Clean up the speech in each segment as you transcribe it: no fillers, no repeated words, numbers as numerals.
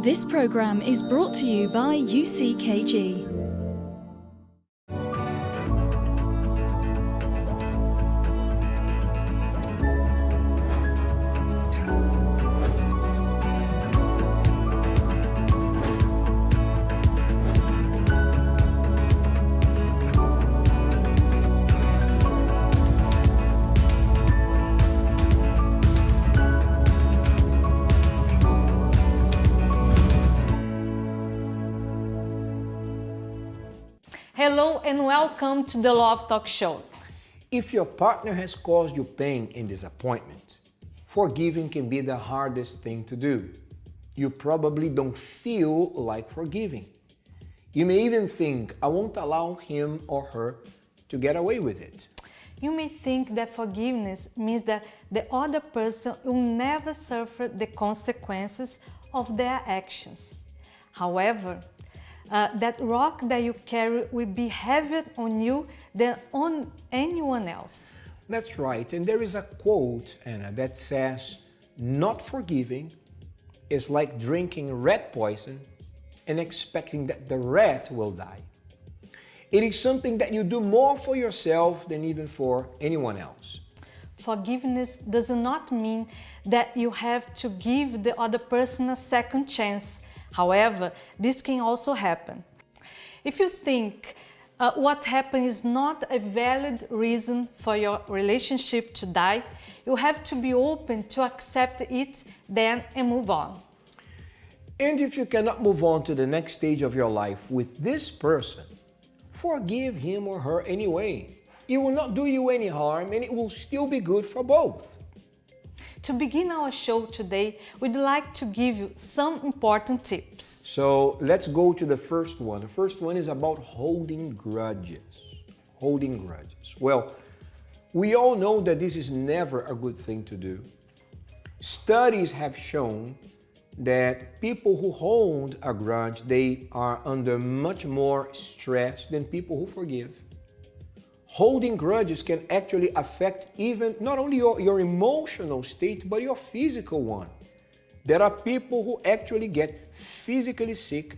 This program is brought to you by UCKG. Hello and welcome to the Love Talk Show. If your partner has caused you pain and disappointment, forgiving can be the hardest thing to do. You probably don't feel like forgiving. You may even think, I won't allow him or her to get away with it. You may think that forgiveness means that the other person will never suffer the consequences of their actions. However, that rock that you carry will be heavier on you than on anyone else. That's right, and there is a quote, Anna, that says, not forgiving is like drinking rat poison and expecting that the rat will die. It is something that you do more for yourself than even for anyone else. Forgiveness does not mean that you have to give the other person a second chance. However, this can also happen. If you think what happened is not a valid reason for your relationship to die, you have to be open to accept it then and move on. And if you cannot move on to the next stage of your life with this person, forgive him or her anyway. It will not do you any harm and it will still be good for both. To begin our show today, we'd like to give you some important tips. So let's go to the first one. The first one is about holding grudges. Holding grudges. Well, we all know that this is never a good thing to do. Studies have shown that people who hold a grudge, they are under much more stress than people who forgive. Holding grudges can actually affect even not only your emotional state, but your physical one. There are people who actually get physically sick,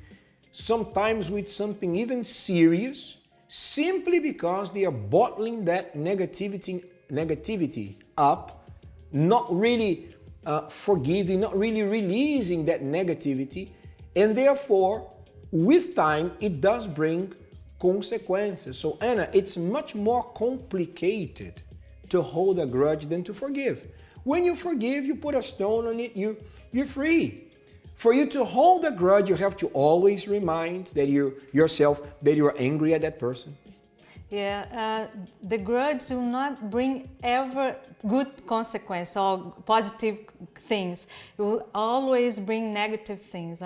sometimes with something even serious, simply because they are bottling that negativity up, not really forgiving, not really releasing that negativity, and therefore, with time, it does bring consequences. So Anna, it's much more complicated to hold a grudge than to forgive. When you forgive, you put a stone on it, you're free. For you to hold a grudge, you have to always remind that yourself that you're angry at that person. Yeah, the grudge will not bring ever good consequences or positive things. It will always bring negative things.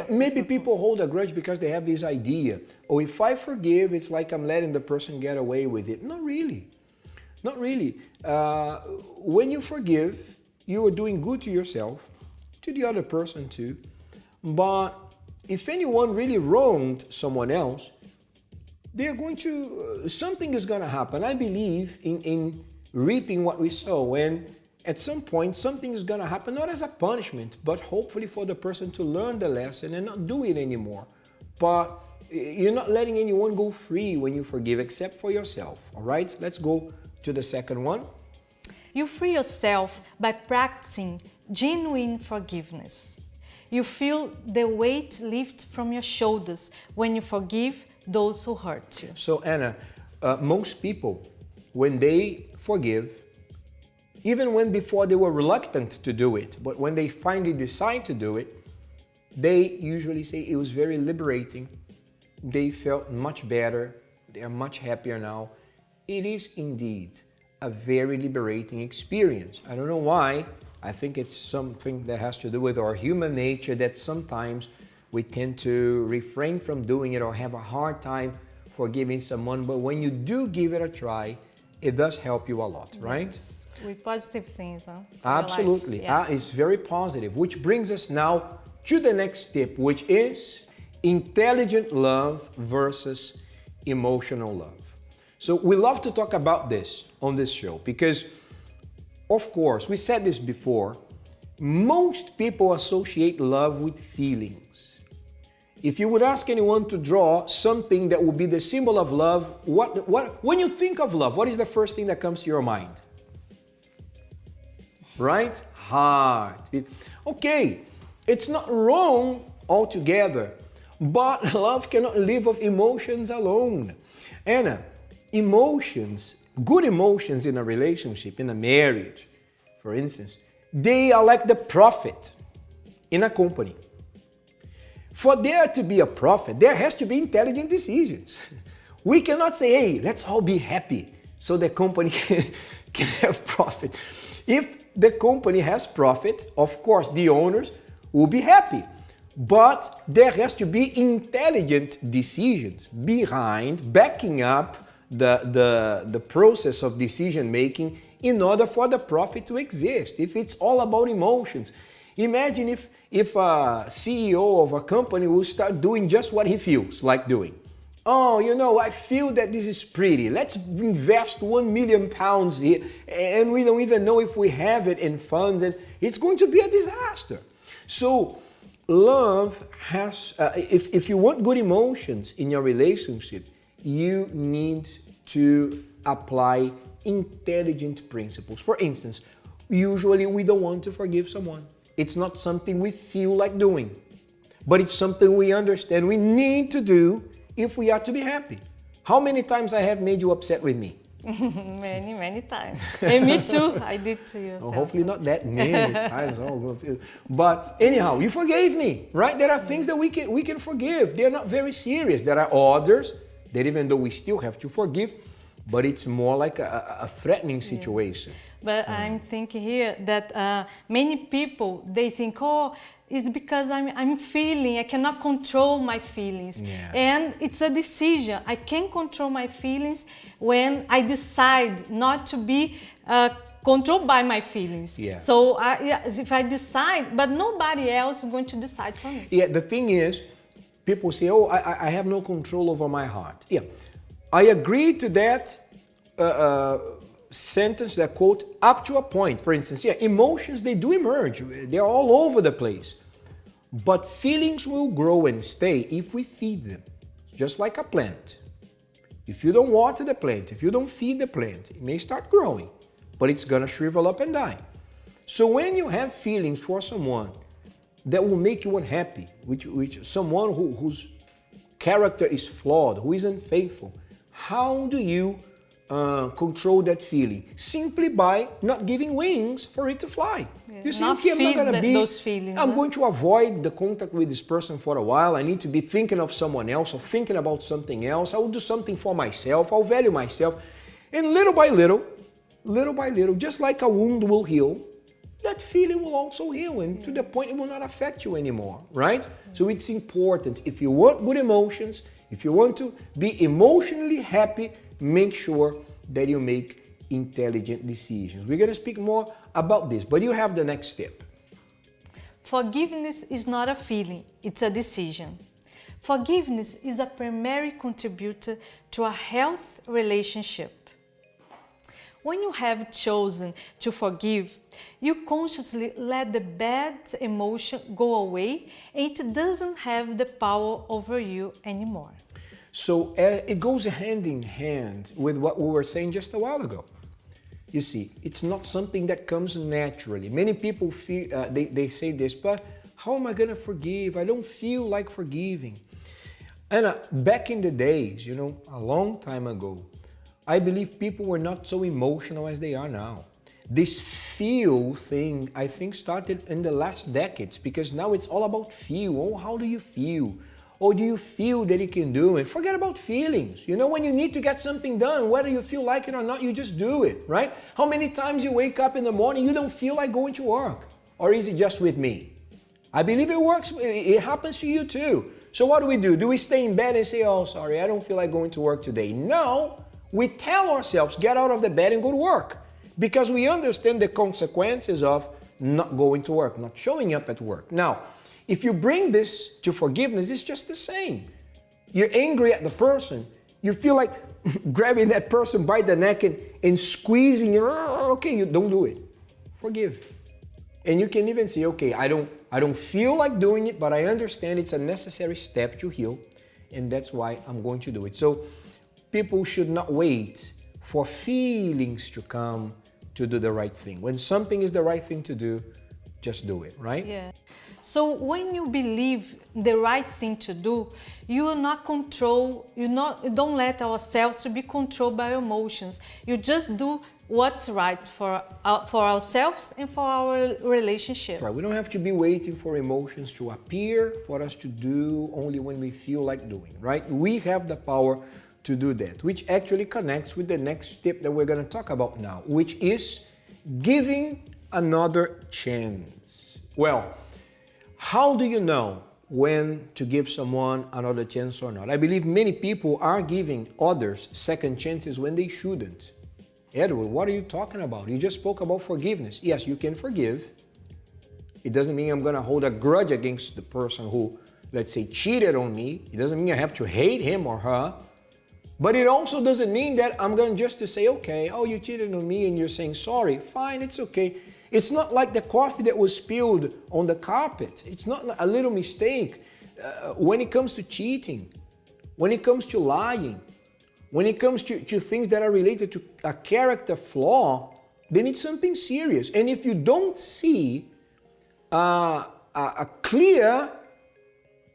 Maybe people hold a grudge because they have this idea, oh, if I forgive, it's like I'm letting the person get away with it. Not really. Not really. When you forgive, you are doing good to yourself, to the other person too. But if anyone really wronged someone else, they're going to, something is going to happen. I believe in reaping what we sow, and at some point something is going to happen, not as a punishment, but hopefully for the person to learn the lesson and not do it anymore. But you're not letting anyone go free when you forgive, except for yourself. All right, let's go to the second one. You free yourself by practicing genuine forgiveness. You feel the weight lift from your shoulders when you forgive those who hurt you. So Anna, most people, when they forgive, even when before they were reluctant to do it, but when they finally decide to do it, they usually say it was very liberating. They felt much better. They are much happier now. It is indeed a very liberating experience. I don't know why. I think it's something that has to do with our human nature, that sometimes we tend to refrain from doing it or have a hard time forgiving someone. But when you do give it a try, it does help you a lot, right? Yes, with positive things, huh? Absolutely. Yeah. It's very positive, which brings us now to the next tip, which is intelligent love versus emotional love. So we love to talk about this on this show because, of course, we said this before, Most people associate love with feelings. If you would ask anyone to draw something that would be the symbol of love, when you think of love, what is the first thing that comes to your mind? Right? Heart. Okay, it's not wrong altogether, but love cannot live of emotions alone. Anna, emotions, good emotions in a relationship, in a marriage, for instance, they are like the prophet in a company. For there to be a prophet, there has to be intelligent decisions. We cannot say, hey, let's all be happy so the company can have profit. If the company has profit, of course, the owners will be happy. But there has to be intelligent decisions behind, backing up the process of decision making in order for the profit to exist. If it's all about emotions, imagine if a CEO of a company will start doing just what he feels like doing. Oh, you know, I feel that this is pretty. Let's invest £1 million here, and we don't even know if we have it in funds, and it's going to be a disaster. So love has, if you want good emotions in your relationship, you need to apply intelligent principles. For instance, usually we don't want to forgive someone. It's not something we feel like doing, but it's something we understand we need to do if we are to be happy. How many times I have made you upset with me? Many times. And me too, I did to you. Oh, hopefully not that many times. But anyhow, you forgave me, right? There are things that we can forgive. They're not very serious. There are others that even though we still have to forgive, but it's more like a threatening situation. But I'm thinking here that many people, they think, oh, it's because I'm feeling, I cannot control my feelings. Yeah. And it's a decision. I can control my feelings when I decide not to be controlled by my feelings. Yeah. So if I decide, but nobody else is going to decide for me. Yeah, the thing is, people say, oh, I have no control over my heart. Yeah, I agree to that sentence, that quote, up to a point. For instance, yeah, emotions, they do emerge. They're all over the place. But feelings will grow and stay if we feed them. Just like a plant. If you don't water the plant, if you don't feed the plant, it may start growing, but it's gonna shrivel up and die. So when you have feelings for someone that will make you unhappy, which someone whose character is flawed, who is unfaithful, how do you control that feeling? Simply by not giving wings for it to fly. Yeah. You say, Not okay, I'm not gonna be, those feelings. I'm going to avoid the contact with this person for a while. I need to be thinking of someone else or thinking about something else. I will do something for myself. I'll value myself. And little by little, just like a wound will heal, that feeling will also heal, and to the point it will not affect you anymore, right? So it's important, if you want good emotions, if you want to be emotionally happy, make sure that you make intelligent decisions. We're going to speak more about this, but you have the next step. Forgiveness is not a feeling, it's a decision. Forgiveness is a primary contributor to a healthy relationship. When you have chosen to forgive, you consciously let the bad emotion go away, and it doesn't have the power over you anymore. So it goes hand in hand with what we were saying just a while ago. You see, it's not something that comes naturally. Many people feel, they say this, but how am I going to forgive? I don't feel like forgiving. And back in the days, you know, a long time ago, I believe people were not so emotional as they are now. This feel thing, I think, started in the last decades, because now it's all about feel. Oh, how do you feel? Or do you feel that you can do it? Forget about feelings. You know, when you need to get something done, whether you feel like it or not, you just do it, right? How many times you wake up in the morning, you don't feel like going to work? Or is it just with me? I believe it works, it happens to you too. So what do? Do we stay in bed and say, oh, sorry, I don't feel like going to work today? No, we tell ourselves, get out of the bed and go to work. Because we understand the consequences of not going to work, not showing up at work. Now, if you bring this to forgiveness, it's just the same. You're angry at the person. You feel like grabbing that person by the neck and squeezing. Okay, you don't do it. Forgive. And you can even say, okay, I don't feel like doing it, but I understand it's a necessary step to heal, and that's why I'm going to do it. So people should not wait for feelings to come to do the right thing. When something is the right thing to do, just do it, right? Yeah. So when you believe the right thing to do, you will not control, you don't let ourselves to be controlled by emotions. You just do what's right for ourselves and for our relationship. Right. We don't have to be waiting for emotions to appear for us to do only when we feel like doing, right? We have the power to do that, which actually connects with the next tip that we're going to talk about now, which is giving another chance. Well, how do you know when to give someone another chance or not? I believe many people are giving others second chances when they shouldn't. Edward, what are you talking about? You just spoke about forgiveness. Yes, you can forgive. It doesn't mean I'm going to hold a grudge against the person who, let's say, cheated on me. It doesn't mean I have to hate him or her. But it also doesn't mean that I'm going just to say, okay, oh, you cheated on me and you're saying sorry. Fine, it's okay. It's not like the coffee that was spilled on the carpet. It's not a little mistake. When it comes to cheating, when it comes to lying, when it comes to things that are related to a character flaw, then it's something serious. And if you don't see a clear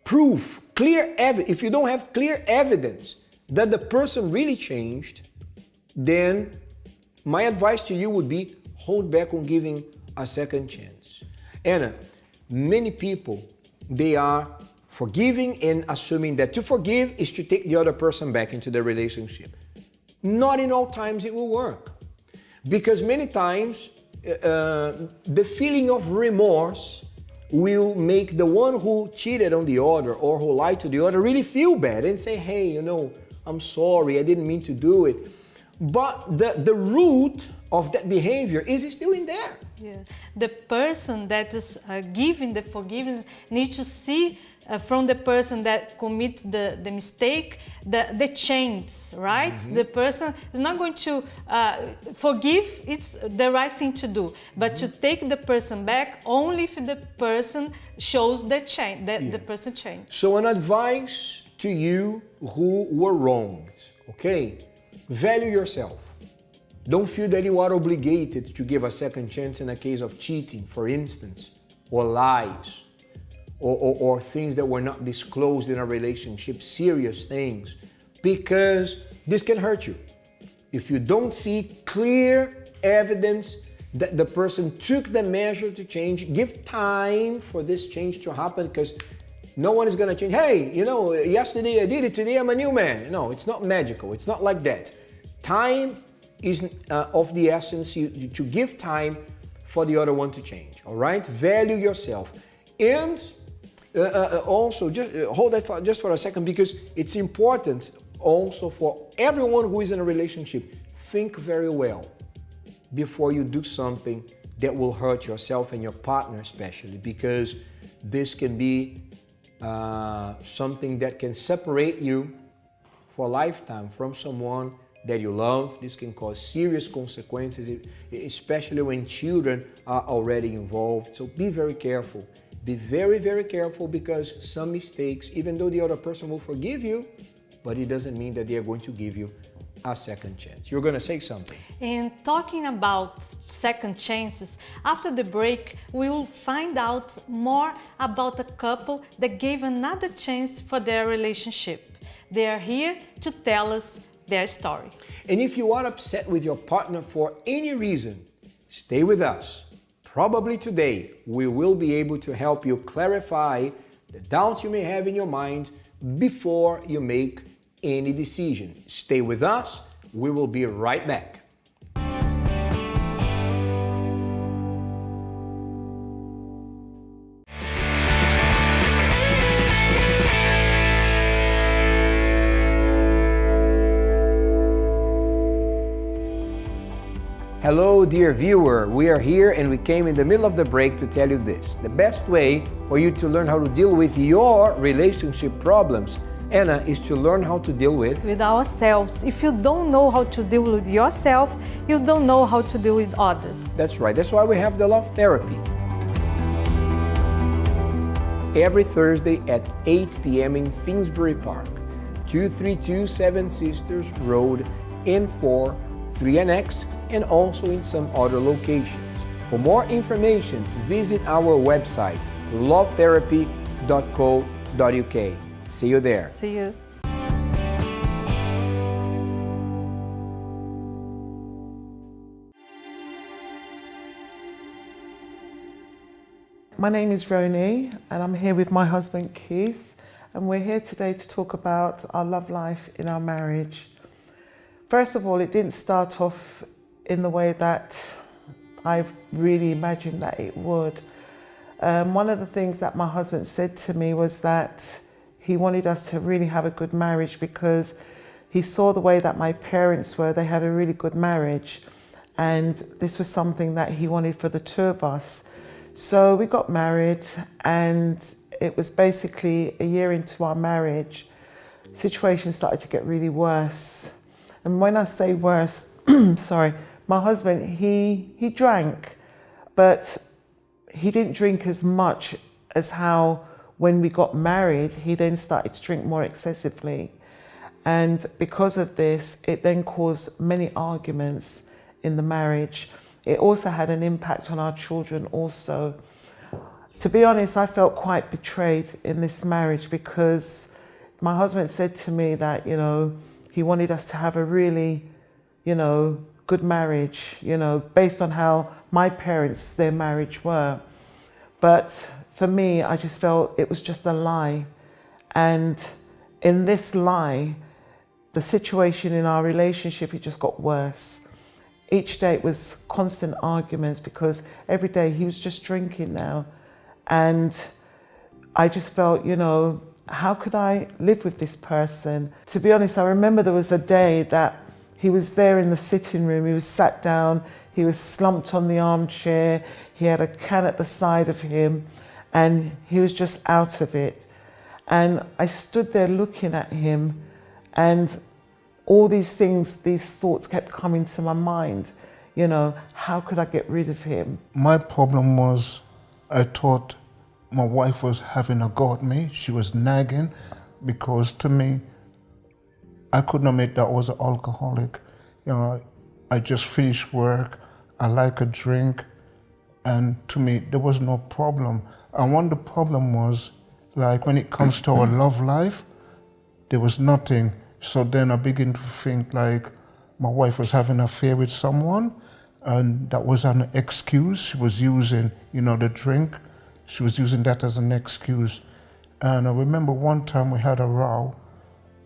proof, if you don't have clear evidence that the person really changed, then my advice to you would be hold back on giving a second chance. Anna, many people, they are forgiving and assuming that to forgive is to take the other person back into the relationship. Not in all times it will work. Because many times the feeling of remorse will make the one who cheated on the other or who lied to the other really feel bad and say, hey, you know, I'm sorry, I didn't mean to do it. But the root of that behavior is still in there. Yeah. The person that is giving the forgiveness needs to see from the person that commits the mistake the change, right? Mm-hmm. The person is not going to forgive, it's the right thing to do, but to take the person back only if the person shows the change, that the person changed. So an advice to you who were wronged, okay? Value yourself. Don't feel that you are obligated to give a second chance in a case of cheating, for instance, or lies, or things that were not disclosed in a relationship, serious things, because this can hurt you. If you don't see clear evidence that the person took the measure to change, give time for this change to happen, because no one is going to change. Hey, you know, yesterday I did it, today I'm a new man. No, it's not magical. It's not like that. Time is of the essence to give time for the other one to change, all right? Value yourself. And also, just hold that just for a second, because it's important also for everyone who is in a relationship. Think very well before you do something that will hurt yourself and your partner especially, because this can be something that can separate you for a lifetime from someone that you love. This can cause serious consequences, especially when children are already involved. So be very careful. Be very, very careful, because some mistakes, even though the other person will forgive you, but it doesn't mean that they are going to give you a second chance. You're going to say something. And talking about second chances, after the break, we will find out more about a couple that gave another chance for their relationship. They are here to tell us their story. And if you are upset with your partner for any reason, stay with us. Probably today, we will be able to help you clarify the doubts you may have in your mind before you make any decision. Stay with us. We will be right back. Hello, dear viewer. We are here and we came in the middle of the break to tell you this. The best way for you to learn how to deal with your relationship problems, Anna, is to learn how to deal with ourselves. If you don't know how to deal with yourself, you don't know how to deal with others. That's right. That's why we have the love therapy. every Thursday at 8 p.m. in Finsbury Park, 232 Seven Sisters Road, N4, 3NX, and also in some other locations. For more information, visit our website, lovetherapy.co.uk. See you there. See you. My name is Roni and I'm here with my husband Keith, and we're here today to talk about our love life in our marriage. First of all, it didn't start off in the way that I really imagined that it would. One of the things that my husband said to me was that he wanted us to really have a good marriage because he saw the way that my parents were. They had a really good marriage, and this was something that he wanted for the two of us. So we got married, and it was basically a year into our marriage, situation started to get really worse. And when I say worse, sorry, my husband, he drank, but he didn't drink as much as how when we got married, he then started to drink more excessively. And because of this, it then caused many arguments in the marriage. It also had an impact on our children also. To be honest, I felt quite betrayed in this marriage because my husband said to me that, he wanted us to have a really, good marriage, based on how my parents, their marriage were. But for me, I just felt it was just a lie. And in this lie, the situation in our relationship, it just got worse. Each day it was constant arguments because every day he was just drinking now. And I just felt, how could I live with this person? To be honest, I remember there was a day that he was there in the sitting room, he was sat down, he was slumped on the armchair, he had a can at the side of him, and he was just out of it. And I stood there looking at him, and all these things, these thoughts kept coming to my mind. How could I get rid of him? My problem was I thought my wife was having a go at me. She was nagging because to me, I couldn't admit that I was an alcoholic. I just finished work, I like a drink, and to me, there was no problem. And one of the problem was, like when it comes to our love life, there was nothing. So then I began to think like my wife was having an affair with someone, and that was an excuse. She was using, the drink. She was using that as an excuse. And I remember one time we had a row,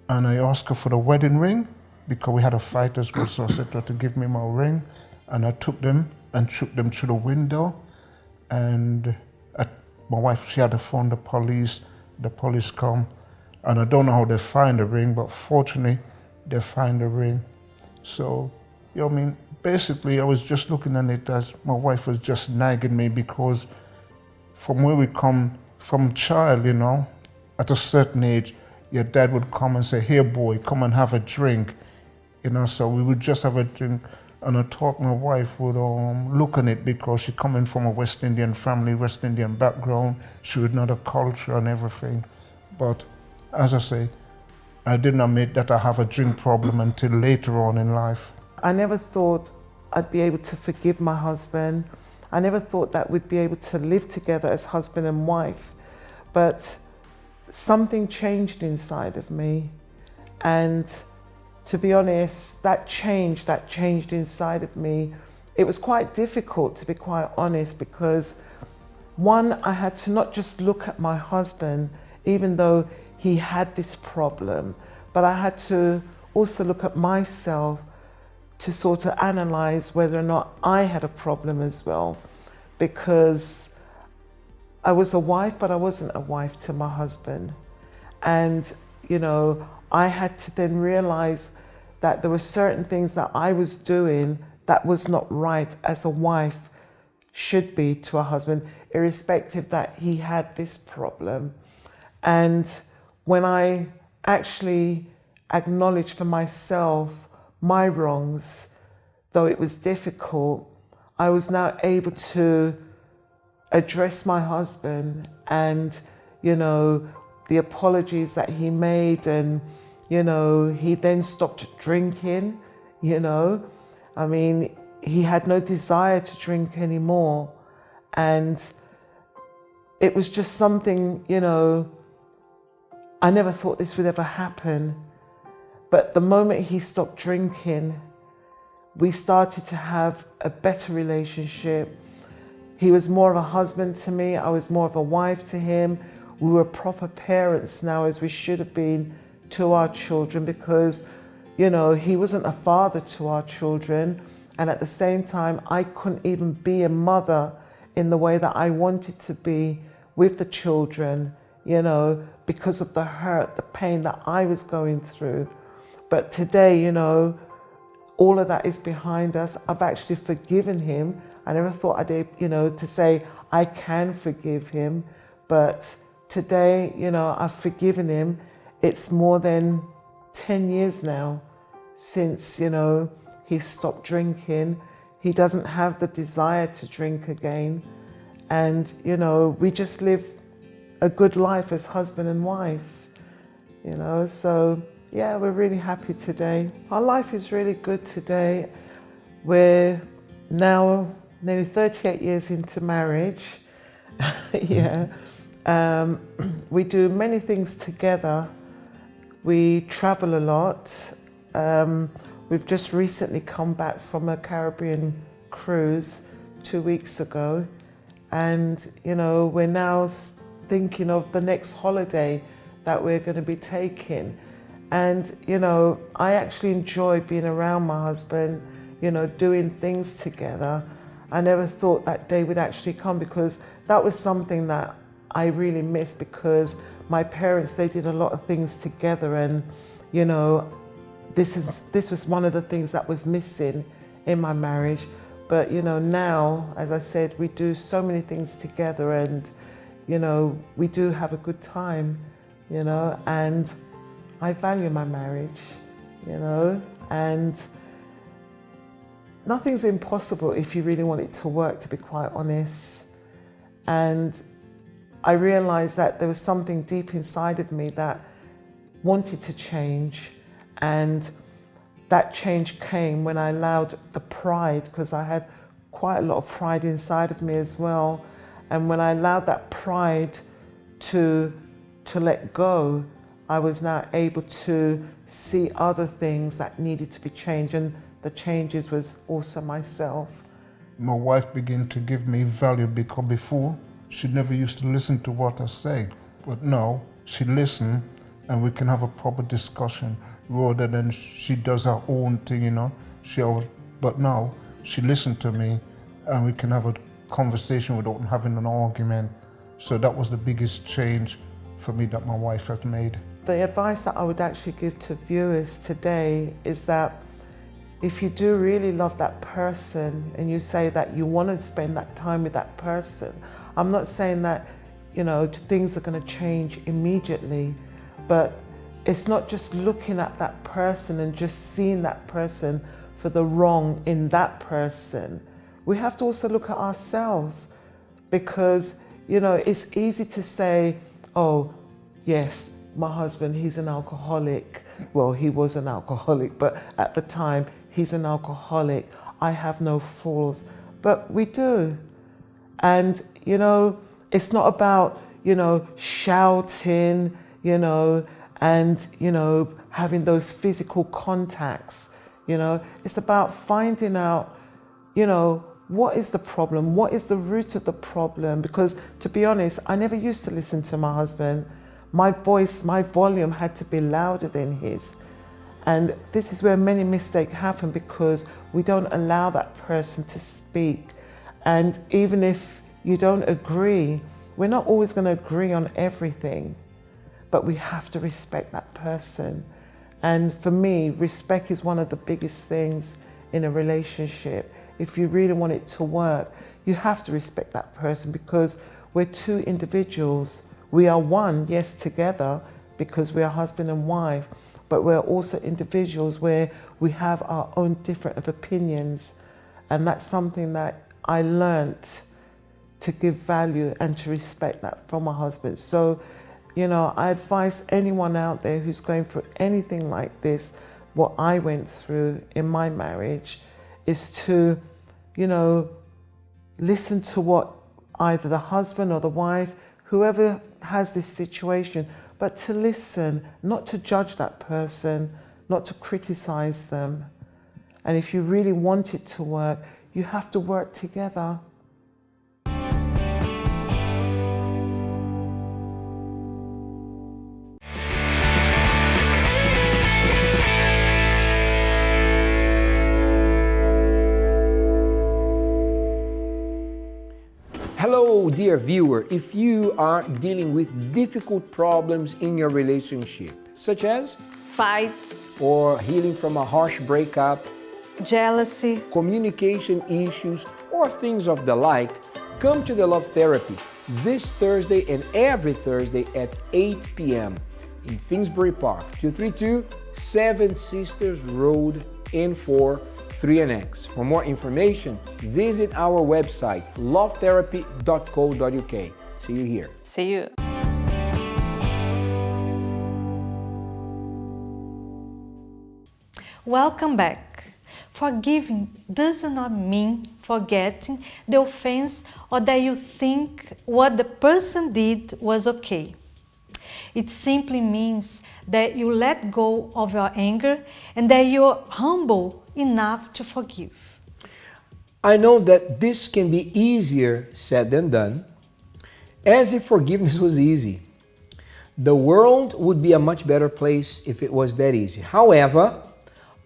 and I asked her for the wedding ring because we had a fight as well. So I said to her to give me my ring, and I took them and shook them through the window. And my wife, she had to phone the police. The police come. And I don't know how they find the ring, but fortunately, they find the ring. So, basically, I was just looking at it as my wife was just nagging me because from where we come from child, at a certain age, your dad would come and say, "Here, boy, come and have a drink." So we would just have a drink. And I thought my wife would look on it because she coming from a West Indian family, West Indian background. She would know the culture and everything. But as I say, I didn't admit that I have a drink problem until later on in life. I never thought I'd be able to forgive my husband. I never thought that we'd be able to live together as husband and wife. But something changed inside of me. And to be honest, that changed inside of me. It was quite difficult, to be quite honest, because one, I had to not just look at my husband, even though he had this problem, but I had to also look at myself to sort of analyze whether or not I had a problem as well, because I was a wife, but I wasn't a wife to my husband. And, I had to then realize that there were certain things that I was doing that was not right as a wife should be to a husband, irrespective that he had this problem. And when I actually acknowledged for myself my wrongs, though it was difficult, I was now able to address my husband and, you know, the apologies that he made, and, you know, he then stopped drinking, you know. I mean, he had no desire to drink anymore. And it was just something, you know, I never thought this would ever happen. But the moment he stopped drinking, we started to have a better relationship. He was more of a husband to me. I was more of a wife to him. We were proper parents now, as we should have been to our children, because, you know, he wasn't a father to our children. And at the same time, I couldn't even be a mother in the way that I wanted to be with the children, you know, because of the hurt, the pain that I was going through. But today, you know, all of that is behind us. I've actually forgiven him. I never thought I'd, you know, to say I can forgive him. But today, you know, I've forgiven him. It's more than 10 years now since, you know, he stopped drinking. He doesn't have the desire to drink again. And, you know, we just live a good life as husband and wife, you know. So, yeah, we're really happy today. Our life is really good today. We're now nearly 38 years into marriage. Yeah. We do many things together. We travel a lot. We've just recently come back from a Caribbean cruise 2 weeks ago. And, you know, we're now thinking of the next holiday that we're going to be taking. And, you know, I actually enjoy being around my husband, you know, doing things together. I never thought that day would actually come, because that was something that I really missed, because my parents, they did a lot of things together. And, you know, this was one of the things that was missing in my marriage. But, you know, now, as I said, we do so many things together, and, you know, we do have a good time, you know, and I value my marriage, you know, and nothing's impossible if you really want it to work, to be quite honest. And I realized that there was something deep inside of me that wanted to change, and that change came when I allowed the pride, because I had quite a lot of pride inside of me as well. And when I allowed that pride to let go, I was now able to see other things that needed to be changed, and the changes was also myself. My wife began to give me value, because before she never used to listen to what I say. But now she listens, and we can have a proper discussion rather than she does her own thing, you know. But now she listens to me, and we can have a conversation without having an argument. So that was the biggest change for me that my wife has made. The advice that I would actually give to viewers today is that if you do really love that person, and you say that you want to spend that time with that person, I'm not saying that, you know, things are going to change immediately, but it's not just looking at that person and just seeing that person for the wrong in that person. We have to also look at ourselves, because, you know, it's easy to say, oh, yes, my husband, he's an alcoholic. Well, he was an alcoholic, but at the time, he's an alcoholic. I have no faults. But we do. And, you know, it's not about, you know, shouting, you know, and, you know, having those physical contacts, you know. It's about finding out, you know, what is the problem? What is the root of the problem? Because, to be honest, I never used to listen to my husband. My voice, my volume had to be louder than his. And this is where many mistakes happen, because we don't allow that person to speak. And even if you don't agree, we're not always going to agree on everything, but we have to respect that person. And for me, respect is one of the biggest things in a relationship. If you really want it to work, you have to respect that person, because we're two individuals. We are one, yes, together, because we are husband and wife, but we're also individuals where we have our own different opinions. And that's something that I learnt to give value and to respect that from my husband. So, you know, I advise anyone out there who's going through anything like this, what I went through in my marriage, is to, you know, listen to what either the husband or the wife, whoever has this situation, but to listen, not to judge that person, not to criticize them. And if you really want it to work, you have to work together. Hello, dear viewer. If you are dealing with difficult problems in your relationship, such as Fights, or healing from a harsh breakup, jealousy, communication issues, or things of the like, come to the Love Therapy this Thursday and every Thursday at 8 p.m. in Finsbury Park, 232 Seven Sisters Road, N4, 3NX. For more information, visit our website, lovetherapy.co.uk. See you here. see you. Welcome back. Forgiving does not mean forgetting the offense or that you think what the person did was okay. It simply means that you let go of your anger and that you're humble enough to forgive. I know that this can be easier said than done, as if forgiveness was easy. The world would be a much better place if it was that easy. However,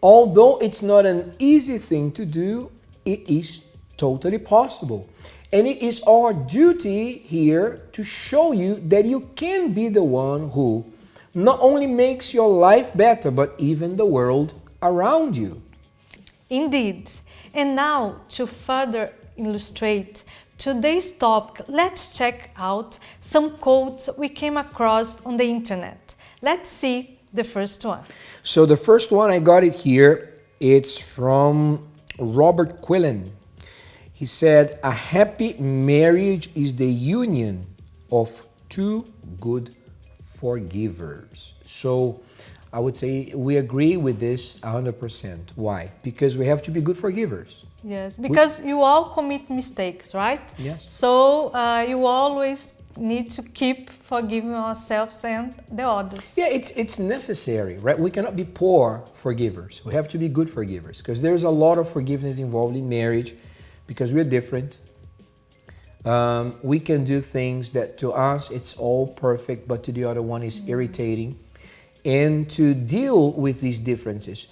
although it's not an easy thing to do, it is totally possible. And it is our duty here to show you that you can be the one who not only makes your life better, but even the world around you. Indeed. And now, to further illustrate today's topic, let's check out some quotes we came across on the internet. Let's see the first one. So the first one, I got it here. It's from Robert Quillen. He said, "A happy marriage is the union of two good forgivers." So I would say we agree with this 100%. Why? Because we have to be good forgivers. Yes, because you all commit mistakes, right? Yes. So you always need to keep forgiving ourselves and the others. Yeah, it's necessary, right? We cannot be poor forgivers. We have to be good forgivers because there's a lot of forgiveness involved in marriage because we're different. We can do things that to us it's all perfect, but to the other one is irritating. And to deal with these differences,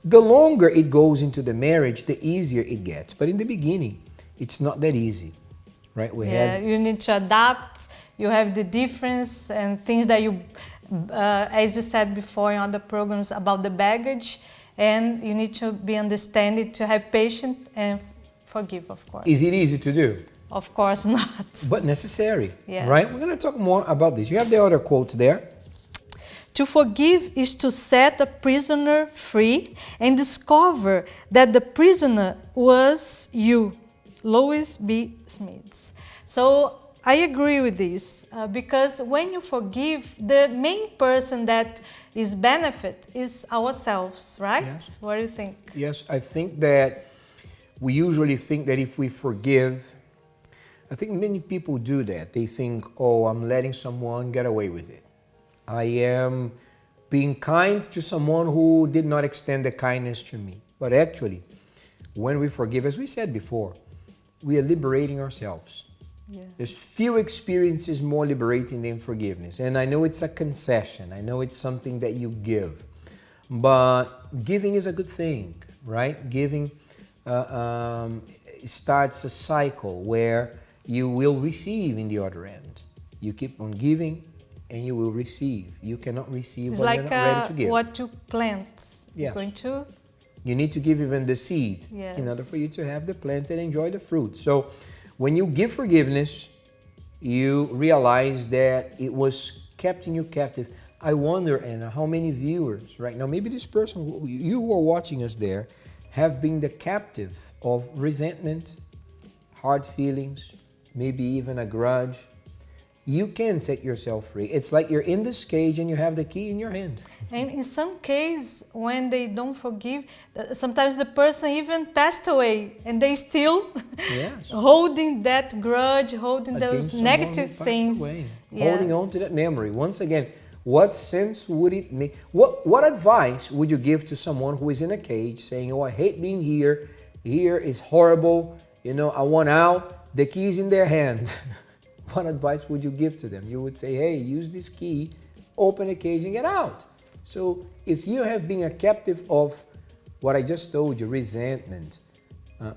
the longer it goes into the marriage, the easier it gets. But in the beginning, it's not that easy, right? You need to adapt. You have the difference and things that you, as you said before in other programs about the baggage, and you need to be understanding, to have patience and forgive, of course. Is it easy to do? Of course not. But necessary, Yes. right? We're going to talk more about this. You have the other quote there. To forgive is to set a prisoner free and discover that the prisoner was you. Lois B. Smith. So I agree with this because when you forgive, the main person that is benefit is ourselves, right? Yes. What do you think? Yes, I think that we usually think that if we forgive, I think many people do that. They think, oh, I'm letting someone get away with it. I am being kind to someone who did not extend the kindness to me. But actually, when we forgive, as we said before, we are liberating ourselves. Yeah. There's few experiences more liberating than forgiveness. And I know it's a concession. I know it's something that you give. But giving is a good thing, right? Giving starts a cycle where you will receive in the other end. You keep on giving and you will receive. You cannot receive It's what like you're not ready to give. what you plant. Yes. You're going to. You need to give even the seed in order Yes. for you to have the plant and enjoy the fruit. So when you give forgiveness, you realize that it was keeping you captive. I wonder, Anna, how many viewers right now, maybe this person, you who are watching us there, have been the captive of resentment, hard feelings, maybe even a grudge, you can set yourself free. It's like you're in this cage and you have the key in your hand. And in some cases, when they don't forgive, sometimes the person even passed away and they still Yes. holding that grudge, holding Against those someone negative who passed things. away. Yes. Holding on to that memory. Once again, what sense would it make? What advice would you give to someone who is in a cage saying, oh, I hate being here. Here is horrible. You know, I want out. The key is in their hand. What advice would you give to them? You would say, hey, use this key, open the cage and get out. So if you have been a captive of what I just told you, resentment,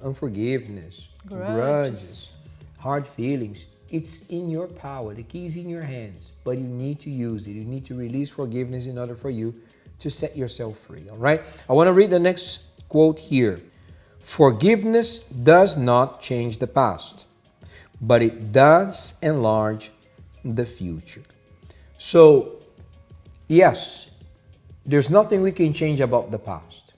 unforgiveness, grudges, hard feelings, it's in your power. The key is in your hands, but you need to use it. You need to release forgiveness in order for you to set yourself free, all right? I want to read the next quote here. Forgiveness does not change the past, but it does enlarge the future. So, yes, there's nothing we can change about the past,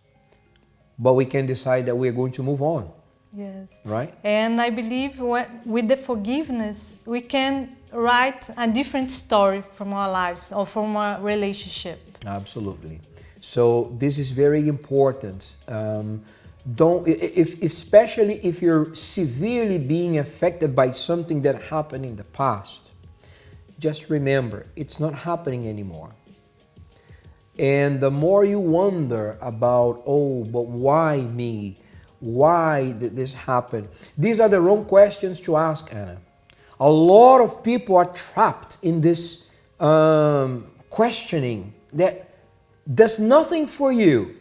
but we can decide that we're going to move on. Yes. Right? And I believe with the forgiveness, we can write a different story from our lives or from our relationship. Absolutely. So this is very important. Especially if you're severely being affected by something that happened in the past, just remember, it's not happening anymore. And the more you wonder about, oh, but why me? Why did this happen? These are the wrong questions to ask, Anna. A lot of people are trapped in this questioning that does nothing for you.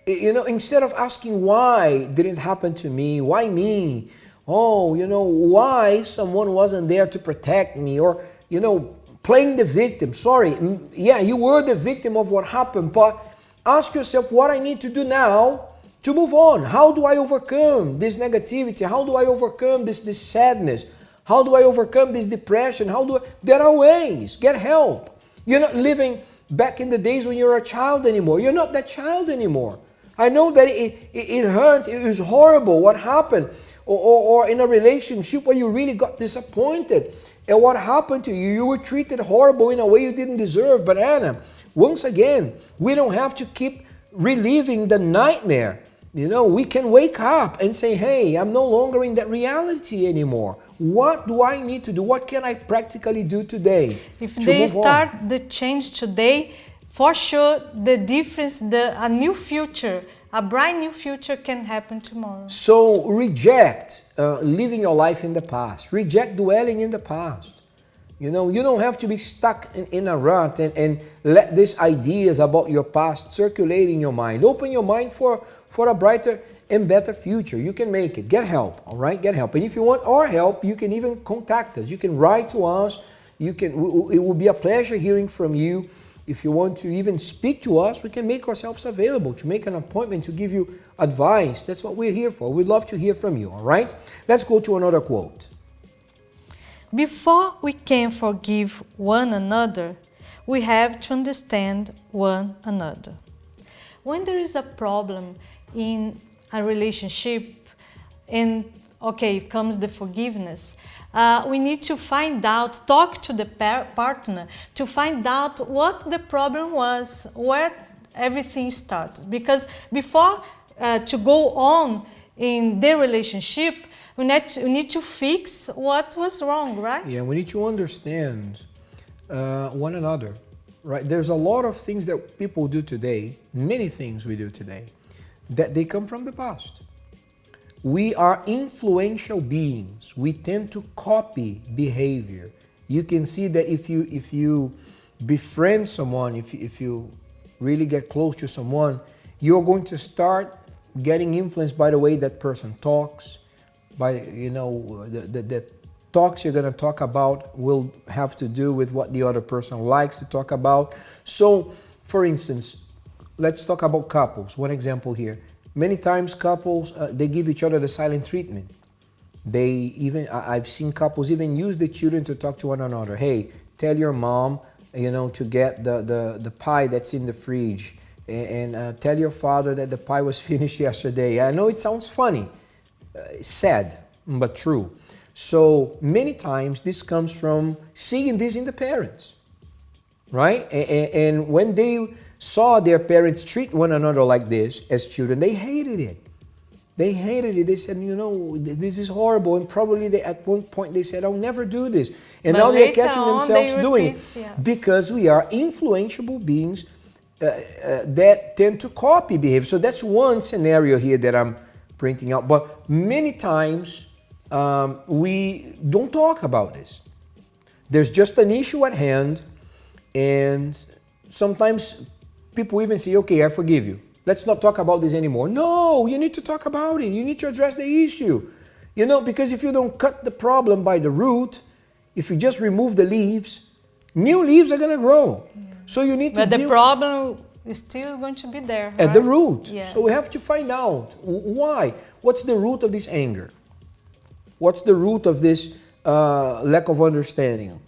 You know, instead of asking why did it happen to me? Why me? Oh, you know, why someone wasn't there to protect me? Or, you know, playing the victim. Sorry, yeah, you were the victim of what happened, but ask yourself what I need to do now to move on. How do I overcome this negativity? How do I overcome this sadness? How do I overcome this depression? There are ways. Get help. You're not living back in the days when you're a child anymore. You're not that child anymore. I know that it hurts. It was horrible what happened. Or in a relationship where you really got disappointed. And what happened to you? You were treated horrible in a way you didn't deserve. But Anna, once again, we don't have to keep reliving the nightmare. You know, we can wake up and say, hey, I'm no longer in that reality anymore. What do I need to do? What can I practically do today? If they start the change today, for sure the difference, a new future, a bright new future can happen tomorrow. So reject living your life in the past. Reject dwelling in the past. You know, you don't have to be stuck in a rut and let these ideas about your past circulate in your mind. Open your mind for a brighter and better future. You can make it. Get help, all right? Get help. And if you want our help, you can even contact us. You can write to us. It will be a pleasure hearing from you. If you want to even speak to us, we can make ourselves available to make an appointment to give you advice. That's what we're here for. We'd love to hear from you, all right? Let's go to another quote. Before we can forgive one another, we have to understand one another. When there is a problem in a relationship and comes the forgiveness, we need to find out, talk to the partner to find out what the problem was, where everything started. Because before to go on in the relationship, we need to fix what was wrong, right? Yeah, we need to understand one another, right? There's a lot of things that people do today, many things we do today, that they come from the past. We are influential beings. We tend to copy behavior. You can see that if you befriend someone, if you really get close to someone, you're going to start getting influenced by the way that person talks, by, you know, the talks you're going to talk about will have to do with what the other person likes to talk about. So, for instance, let's talk about couples. One example here. Many times couples, they give each other the silent treatment. I've seen couples even use the children to talk to one another. Hey, tell your mom, you know, to get the pie that's in the fridge. And tell your father that the pie was finished yesterday. I know it sounds funny, sad, but true. So many times this comes from seeing this in the parents, right? And when they saw their parents treat one another like this as children, they hated it. They hated it. They said, you know, this is horrible. And probably at one point they said, I'll never do this. And now they're catching themselves doing it. Yes. Because we are influentiable beings that tend to copy behavior. So that's one scenario here that I'm printing out. But many times we don't talk about this. There's just an issue at hand, and sometimes people even say, okay, I forgive you. Let's not talk about this anymore. No, you need to talk about it. You need to address the issue. You know, because if you don't cut the problem by the root, if you just remove the leaves, new leaves are going to grow. Yeah. So you need to But the problem is still going to be there, at right? the root. Yes. So we have to find out why. What's the root of this anger? What's the root of this lack of understanding?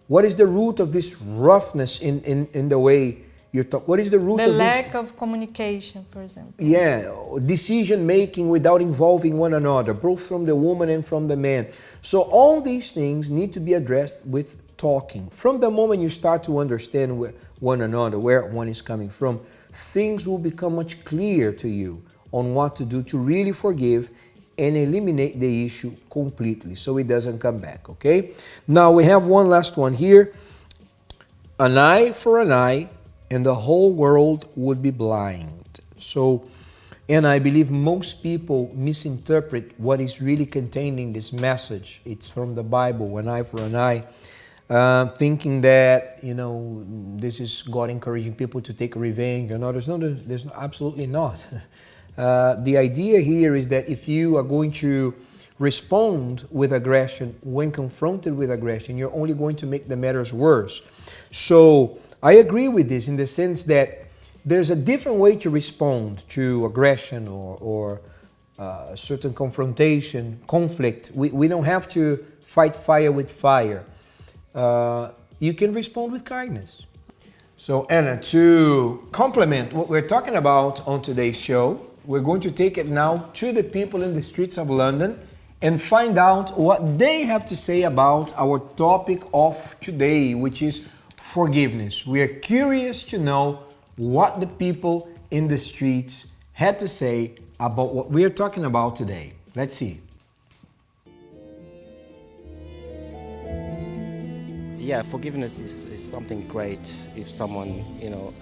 What is the root of this roughness in the way you talk? What is the root of this? The lack of communication, for example. Yeah, decision making without involving one another, both from the woman and from the man. So all these things need to be addressed with talking. From the moment you start to understand one another, where one is coming from, things will become much clearer to you on what to do to really forgive and eliminate the issue completely so it doesn't come back, okay? Now we have one last one here. An eye for an eye, and the whole world would be blind. So, and I believe most people misinterpret what is really contained in this message. It's from the Bible, an eye for an eye, thinking that, you know, this is God encouraging people to take revenge and others. No, there's absolutely not. The idea here is that if you are going to respond with aggression when confronted with aggression, you're only going to make the matters worse. So I agree with this in the sense that there's a different way to respond to aggression or a certain confrontation, conflict. We don't have to fight fire with fire. You can respond with kindness. So Anna, to complement what we're talking about on today's show, we're going to take it now to the people in the streets of London and find out what they have to say about our topic of today, which is forgiveness. We are curious to know what the people in the streets had to say about what we are talking about today. Let's see. Yeah, forgiveness is something great if someone, you know,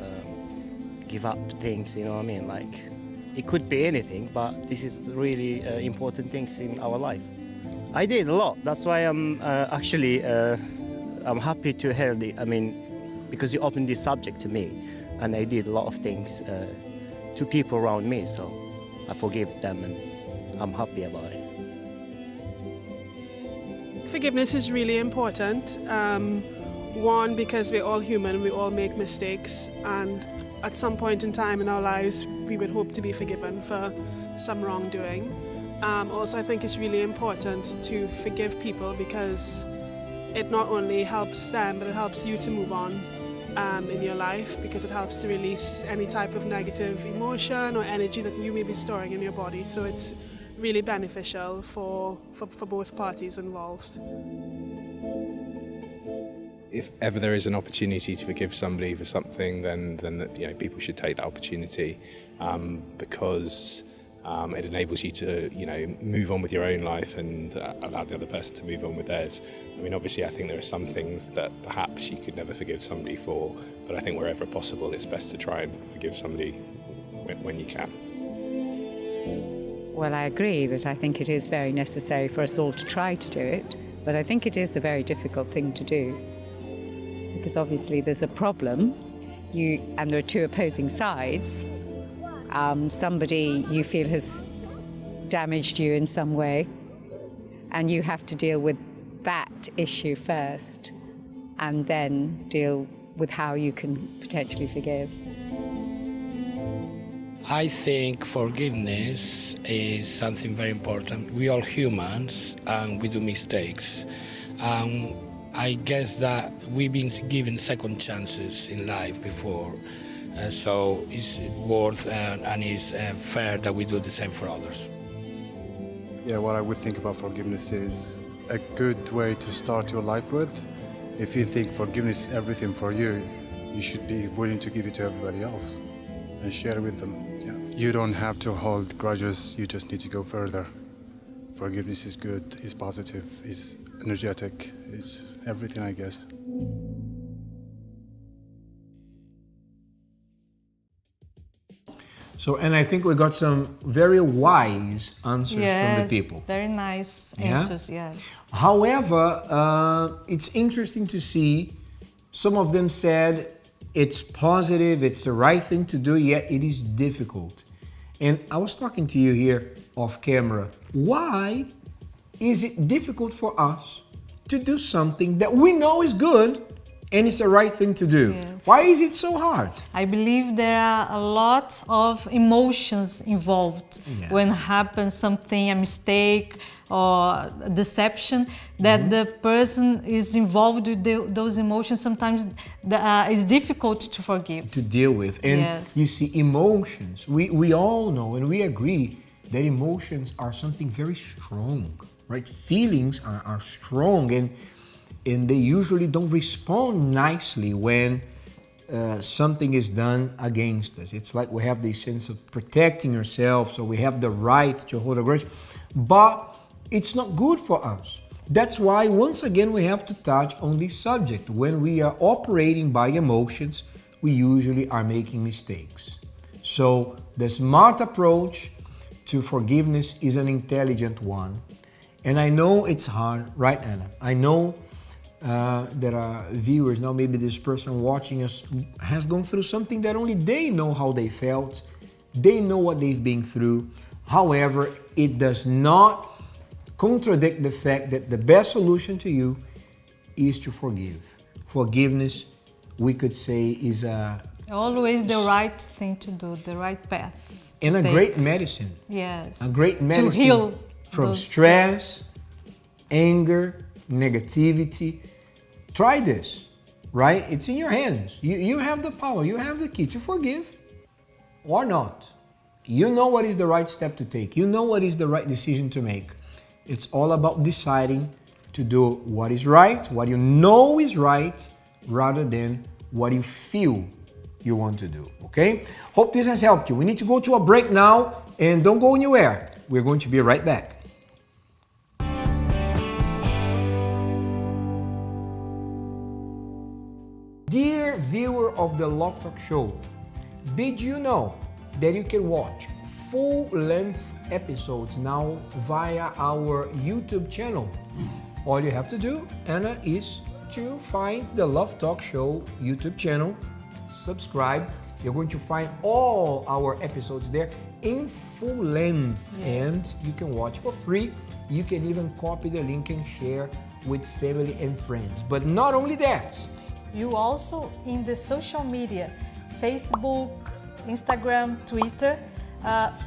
give up things, you know what I mean? Like, it could be anything, but this is really important things in our life. I did a lot. That's why I'm actually I'm happy to hear because you opened this subject to me, and I did a lot of things to people around me, so I forgive them and I'm happy about it. Forgiveness is really important. One, because we're all human, we all make mistakes, and at some point in time in our lives we would hope to be forgiven for some wrongdoing. Also, I think it's really important to forgive people because it not only helps them, but it helps you to move on in your life, because it helps to release any type of negative emotion or energy that you may be storing in your body. So it's really beneficial for both parties involved. If ever there is an opportunity to forgive somebody for something, then people should take that opportunity because it enables you to move on with your own life and allow the other person to move on with theirs. I mean, obviously, I think there are some things that perhaps you could never forgive somebody for, but I think wherever possible, it's best to try and forgive somebody when you can. Well, I agree that I think it is very necessary for us all to try to do it, but I think it is a very difficult thing to do. Because obviously there's a problem, and there are two opposing sides. Somebody you feel has damaged you in some way, and you have to deal with that issue first, and then deal with how you can potentially forgive. I think forgiveness is something very important. We all humans and we do mistakes. I guess that we've been given second chances in life before, so it's worth and it's fair that we do the same for others. Yeah, what I would think about forgiveness is a good way to start your life with. If you think forgiveness is everything for you, you should be willing to give it to everybody else and share it with them. Yeah. You don't have to hold grudges, you just need to go further. Forgiveness is good, is positive, is energetic, is everything, I guess. So, and I think we got some very wise answers from the people. Very nice answers, yes. However, it's interesting to see some of them said it's positive, it's the right thing to do, yet it is difficult. And I was talking to you here off camera. Why is it difficult for us to do something that we know is good and it's the right thing to do? Yes. Why is it so hard? I believe there are a lot of emotions involved when happens something, a mistake or a deception, that the person is involved with those emotions. Sometimes it's difficult to forgive. To deal with. And you see, emotions, we all know and we agree that emotions are something very strong, right? Feelings are strong and they usually don't respond nicely when something is done against us. It's like we have this sense of protecting ourselves, so we have the right to hold a grudge, but it's not good for us. That's why, once again, we have to touch on this subject. When we are operating by emotions, we usually are making mistakes. So the smart approach to forgiveness is an intelligent one. And I know it's hard, right, Anna? I know there are viewers now, maybe this person watching us has gone through something that only they know how they felt. They know what they've been through. However, it does not contradict the fact that the best solution to you is to forgive. Forgiveness, we could say, is always the right thing to do, the right path. And a great medicine. Yes. A great medicine to heal from stress, anger, negativity. Try this, right? It's in your hands. You have the power, you have the key to forgive or not. You know what is the right step to take. You know what is the right decision to make. It's all about deciding to do what is right, what you know is right, rather than what you feel you want to do, okay? Hope this has helped you. We need to go to a break now, and don't go anywhere. We're going to be right back. Dear viewer of the Love Talk Show, did you know that you can watch full-length episodes now via our YouTube channel? All you have to do, Anna, is to find the Love Talk Show YouTube channel, subscribe. You're going to find all our episodes there in full length, and you can watch for free. You can even copy the link and share with family and friends. But not only that, you also in the social media, Facebook, Instagram, Twitter,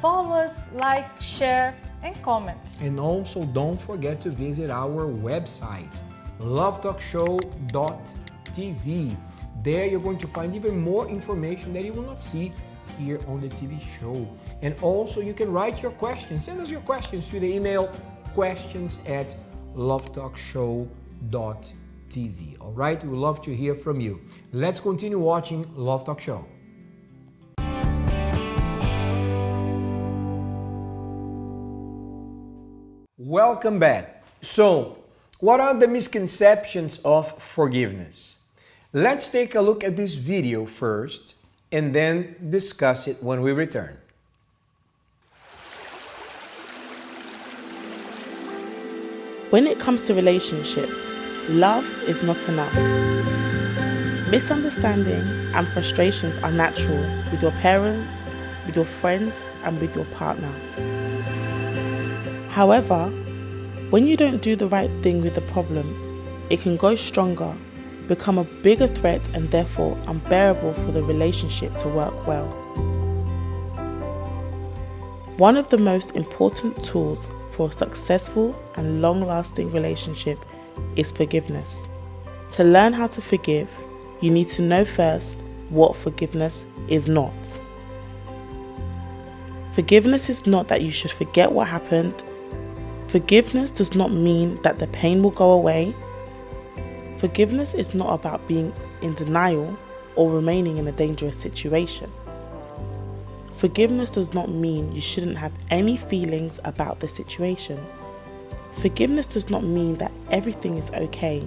follow us, like, share, and comment. And also don't forget to visit our website, lovetalkshow.tv. There you're going to find even more information that you will not see here on the TV show. And also you can write your questions. Send us your questions to the email questions@lovetalkshow.tv. All right, we would love to hear from you. Let's continue watching Love Talk Show. Welcome back. So, what are the misconceptions of forgiveness? Let's take a look at this video first and then discuss it when we return. When it comes to relationships, love is not enough. Misunderstanding and frustrations are natural with your parents, with your friends, and with your partner. However, when you don't do the right thing with the problem, it can grow stronger, become a bigger threat, and therefore unbearable for the relationship to work well. One of the most important tools for a successful and long-lasting relationship is forgiveness. To learn how to forgive, you need to know first what forgiveness is not. Forgiveness is not that you should forget what happened. Forgiveness does not mean that the pain will go away. Forgiveness is not about being in denial or remaining in a dangerous situation. Forgiveness does not mean you shouldn't have any feelings about the situation. Forgiveness does not mean that everything is okay.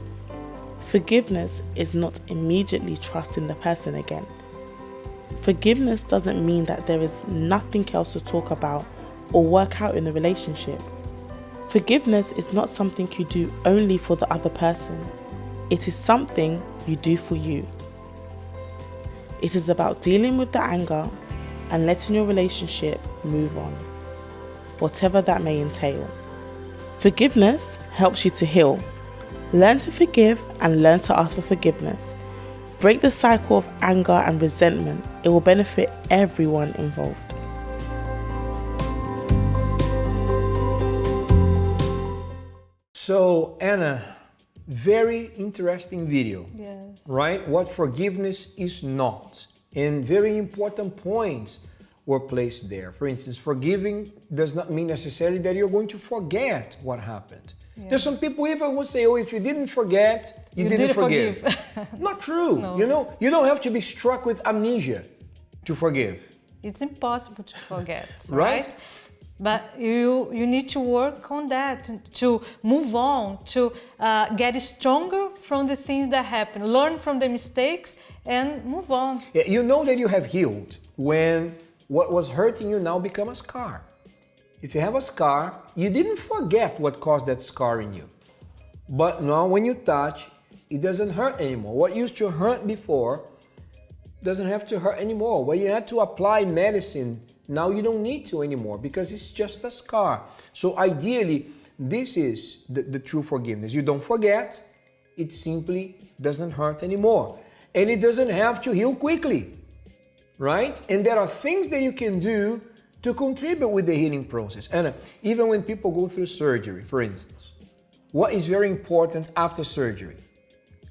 Forgiveness is not immediately trusting the person again. Forgiveness doesn't mean that there is nothing else to talk about or work out in the relationship. Forgiveness is not something you do only for the other person. It is something you do for you. It is about dealing with the anger and letting your relationship move on, whatever that may entail. Forgiveness helps you to heal. Learn to forgive and learn to ask for forgiveness. Break the cycle of anger and resentment. It will benefit everyone involved. So, Anna, very interesting video. Yes. Right? What forgiveness is not. And very important points were placed there. For instance, forgiving does not mean necessarily that you're going to forget what happened. Yeah. There's some people even who say, oh, if you didn't forget, you didn't forgive. Not true. No. You know, you don't have to be struck with amnesia to forgive. It's impossible to forget, right? But you need to work on that, to move on, to get stronger from the things that happen, learn from the mistakes and move on. Yeah, you know that you have healed when what was hurting you now become a scar. If you have a scar, you didn't forget what caused that scar in you. But now when you touch, it doesn't hurt anymore. What used to hurt before doesn't have to hurt anymore. When you had to apply medicine, now you don't need to anymore because it's just a scar. So ideally, this is the true forgiveness. You don't forget, it simply doesn't hurt anymore. And it doesn't have to heal quickly, right? And there are things that you can do to contribute with the healing process. And even when people go through surgery, for instance, what is very important after surgery?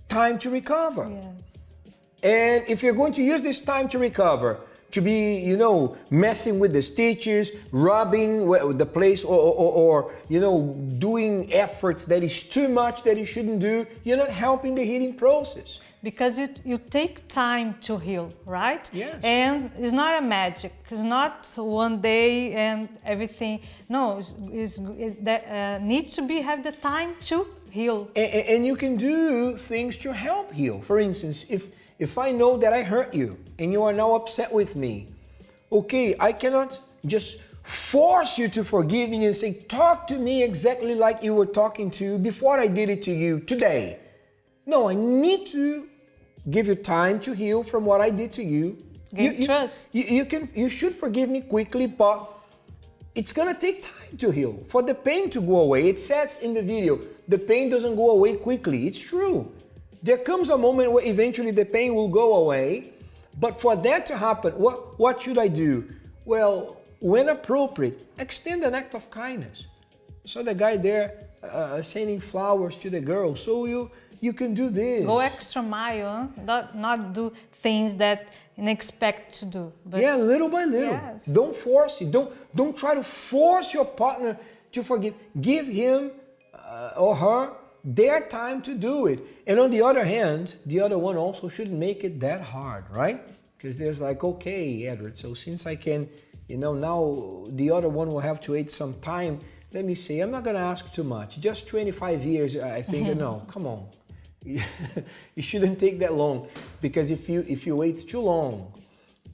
Time to recover. Yes. And if you're going to use this time to recover, to be, you know, messing with the stitches, rubbing the place, or you know, doing efforts that is too much that you shouldn't do, you're not helping the healing process. Because you take time to heal, right? Yes. And it's not a magic. It's not one day and everything. No, it needs to have the time to heal. And you can do things to help heal. For instance, if I know that I hurt you and you are now upset with me, okay, I cannot just force you to forgive me and say, talk to me exactly like you were talking to before I did it to you today. No, I need to give you time to heal from what I did to you. Trust. You should forgive me quickly, but it's gonna take time to heal, for the pain to go away. It says in the video, the pain doesn't go away quickly. It's true. There comes a moment where eventually the pain will go away, but for that to happen, what should I do? Well, when appropriate, extend an act of kindness. So the guy there sending flowers to the girl, so you can do this. Go extra mile, not do things that you expect to do. But yeah, little by little. Yes. Don't force it. Don't try to force your partner to forgive. Give him or her their time to do it. And on the other hand, the other one also shouldn't make it that hard, right? Because there's like, okay, Edward, so since I can, you know, now the other one will have to wait some time. Let me see, I'm not gonna ask too much. Just 25 years, I think, no, come on. It shouldn't take that long, because if you wait too long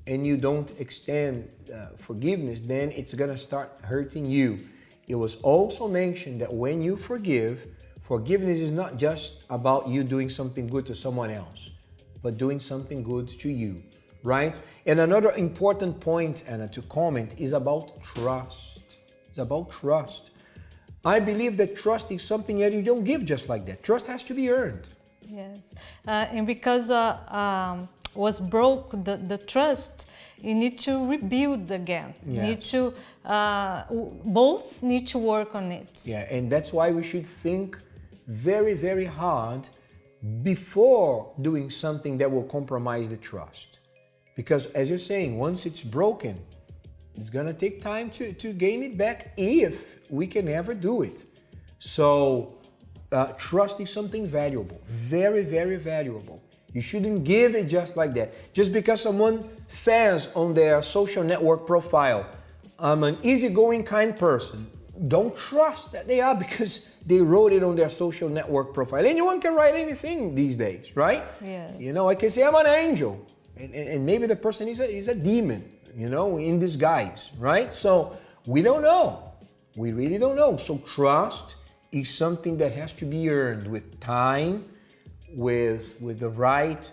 and you don't extend forgiveness, then it's gonna start hurting you. It was also mentioned that when you forgive, forgiveness is not just about you doing something good to someone else, but doing something good to you, right? And another important point, Anna, to comment is about trust. It's about trust. I believe that trust is something that you don't give just like that. Trust has to be earned. Yes, and because was broke the trust, you need to rebuild again. Yeah. You need to both need to work on it. Yeah, and that's why we should think very, very hard before doing something that will compromise the trust. Because as you're saying, once it's broken, it's gonna take time to gain it back, if we can ever do it. So trust is something valuable, very, very valuable. You shouldn't give it just like that. Just because someone says on their social network profile, I'm an easygoing, kind person, don't trust that they are because they wrote it on their social network profile. Anyone can write anything these days, right? Yes. You know, I can say I'm an angel, and maybe the person is a demon, you know, in disguise, right? So we don't know. We really don't know. So trust is something that has to be earned with time, with the right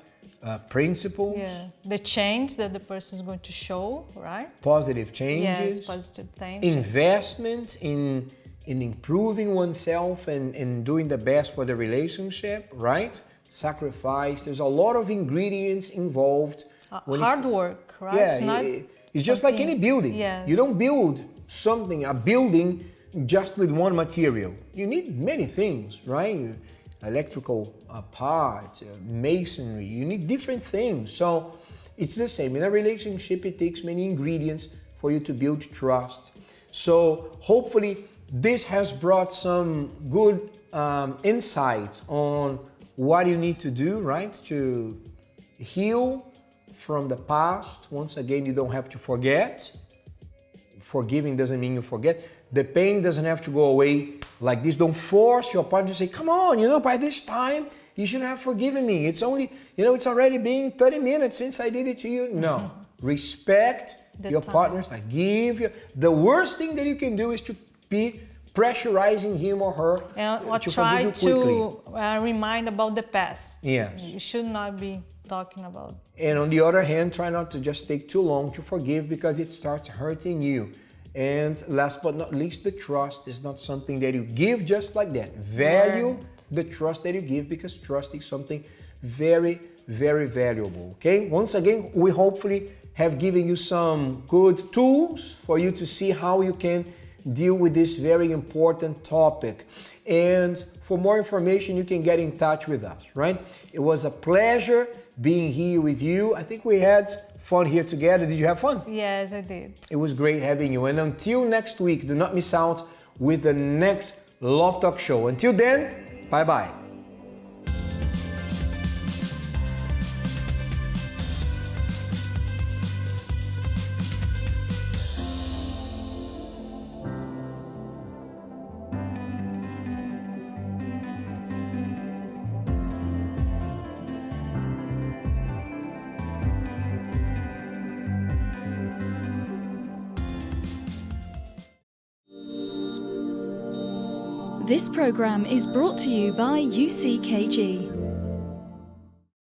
principles. Yeah, the change that the person is going to show, right? Positive changes. Yes, positive changes. Investment in improving oneself and doing the best for the relationship, right? Sacrifice. There's a lot of ingredients involved. Hard work, right? Yeah, it's just like any building. Yes. You don't build a building just with one material. You need many things, right? Electrical parts, masonry, you need different things. So it's the same. In a relationship, it takes many ingredients for you to build trust. So hopefully this has brought some good insights on what you need to do, right? To heal from the past. Once again, you don't have to forget. Forgiving doesn't mean you forget. The pain doesn't have to go away like this. Don't force your partner to say, come on, you know, by this time, you should have forgiven me. It's only, you know, it's already been 30 minutes since I did it to you. No. Respect your partners. Like, give you. The worst thing that you can do is to be pressurizing him or her or to try forgive you to quickly. remind about the past. Yes. You should not be talking about. And on the other hand, try not to just take too long to forgive because it starts hurting you. And last but not least, the trust is not something that you give just like that. Value the trust that you give because trust is something very, very valuable. Okay? Once again, we hopefully have given you some good tools for you to see how you can deal with this very important topic. And for more information, you can get in touch with us, right? It was a pleasure being here with you. I think we had fun here together. Did you have fun? Yes, I did. It was great having you. And until next week, do not miss out with the next Love Talk show. Until then, bye-bye. This program is brought to you by UCKG.